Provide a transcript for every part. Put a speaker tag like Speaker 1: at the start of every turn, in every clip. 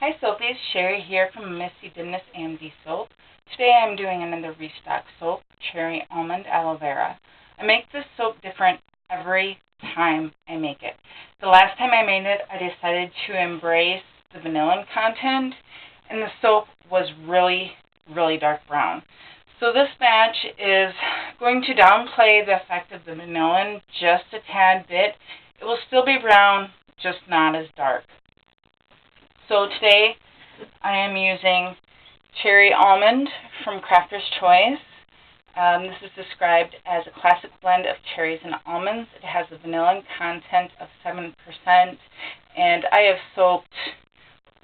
Speaker 1: Hi Soapies, Sherry here from Missy Goodness AMD Soap. Today I'm doing another restock soap, Cherry Almond Aloe Vera. I make this soap different every time I make it. The last time I made it, I decided to embrace the vanillin content, and the soap was really dark brown. So this batch is going to downplay the effect of the vanillin just a tad bit. It will still be brown, just not as dark. So today I am using Cherry Almond from Crafter's Choice. This is described as a classic blend of cherries and almonds. It has a vanillin content of 7%, and I have soaped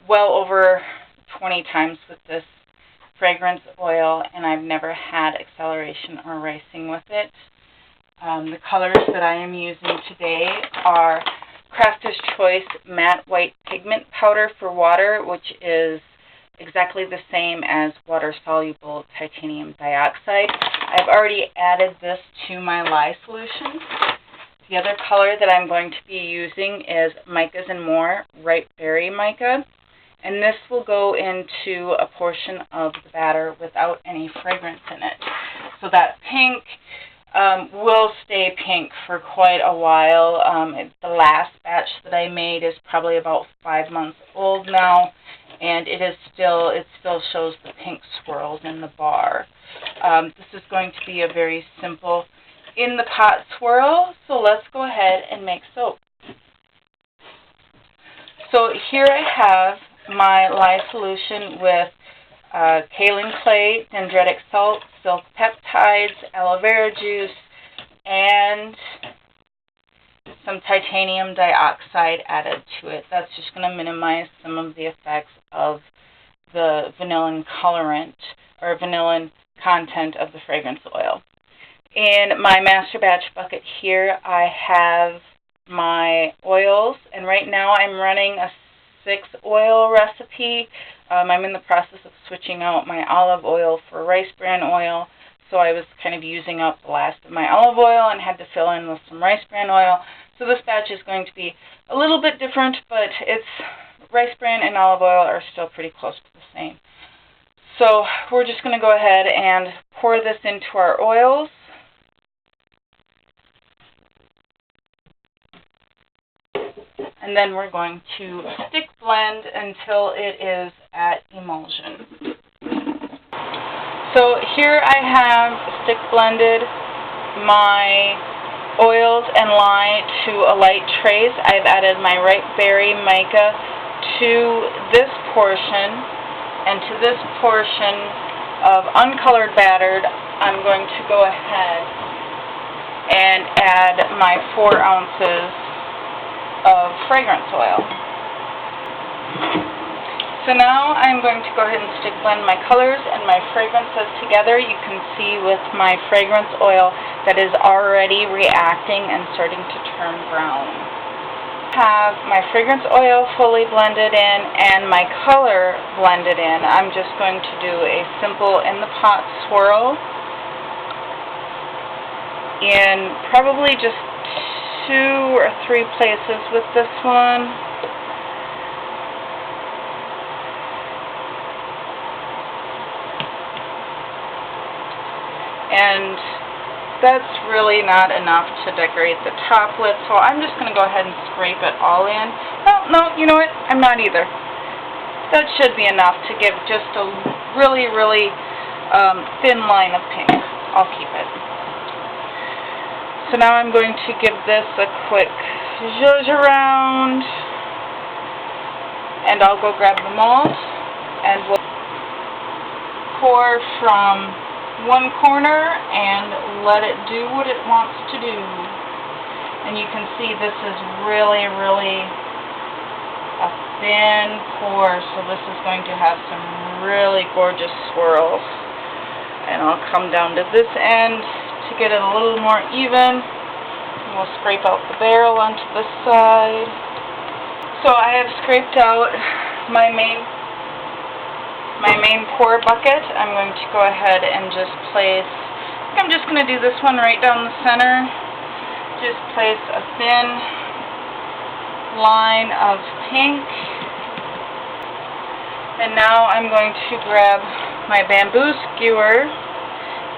Speaker 1: well over 20 times with this fragrance oil, and I've never had acceleration or ricing with it. The colors that I am using today are Crafter's Choice Matte White Pigment Powder for water, which is exactly the same as water-soluble titanium dioxide. I've already added this to my lye solution. The other color that I'm going to be using is Micas and More Ripe Berry Mica, and this will go into a portion of the batter without any fragrance in it. So that pink will stay pink for quite a while. The last batch that I made is probably about 5 months old now, and it still shows the pink swirls in the bar. This is going to be a very simple in the pot swirl, so let's go ahead and make soap. So here I have my lye solution with kaolin clay, dendritic salt, silk peptides, aloe vera juice, and some titanium dioxide added to it. That's just going to minimize some of the effects of the vanillin colorant or vanillin content of the fragrance oil. In my master batch bucket here, I have my oils, and right now I'm running a 6-oil recipe. I'm in the process of switching out my olive oil for rice bran oil, so I was kind of using up the last of my olive oil and had to fill in with some rice bran oil. So this batch is going to be a little bit different, but rice bran and olive oil are still pretty close to the same. So we're just going to go ahead and pour this into our oils. And then we're going to stick blend until it is at emulsion. So here I have stick blended my oils and lye to a light trace. I've added my ripe berry mica to this portion, and to this portion of uncolored battered, I'm going to go ahead and add my 4 ounces of fragrance oil. So now I'm going to go ahead and stick blend my colors and my fragrances together. You can see with my fragrance oil that is already reacting and starting to turn brown. I have my fragrance oil fully blended in and my color blended in. I'm just going to do a simple in the pot swirl in probably just 2 or 3 places with this one. And that's really not enough to decorate the top with, so I'm just going to go ahead and scrape it all in. Oh, no, you know what? I'm not either. That should be enough to give just a really thin line of pink. I'll keep it. So now I'm going to give this a quick zhuzh around, and I'll go grab the mold, and we'll pour from one corner and let it do what it wants to do. And you can see this is really a thin pour, so this is going to have some really gorgeous swirls. And I'll come down to this end to get it a little more even. And we'll scrape out the barrel onto this side. So I have scraped out my main pour bucket. I'm going to go ahead and just place, I'm just going to do this one right down the center. Just place a thin line of pink And now I'm going to grab my bamboo skewer.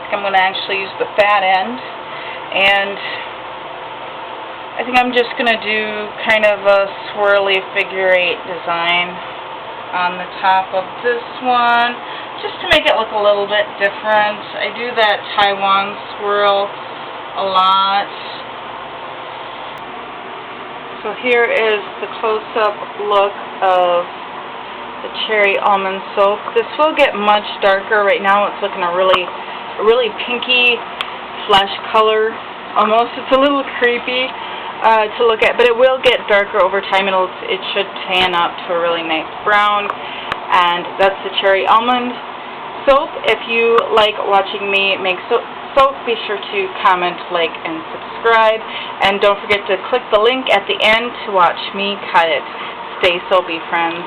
Speaker 1: I'm going to actually use the fat end. And I think I'm just going to do kind of a swirly figure 8 design on the top of this one, just to make it look a little bit different. I do that Taiwan swirl a lot. So here is the close-up look of the cherry almond soap. This will get much darker. Right now it's looking a really pinky flesh color almost. It's a little creepy to look at, but it will get darker over time. It should tan up to a really nice brown. And that's the cherry almond soap. If you like watching me make soap, be sure to comment, like, and subscribe. And don't forget to click the link at the end to watch me cut it. Stay soapy, friends.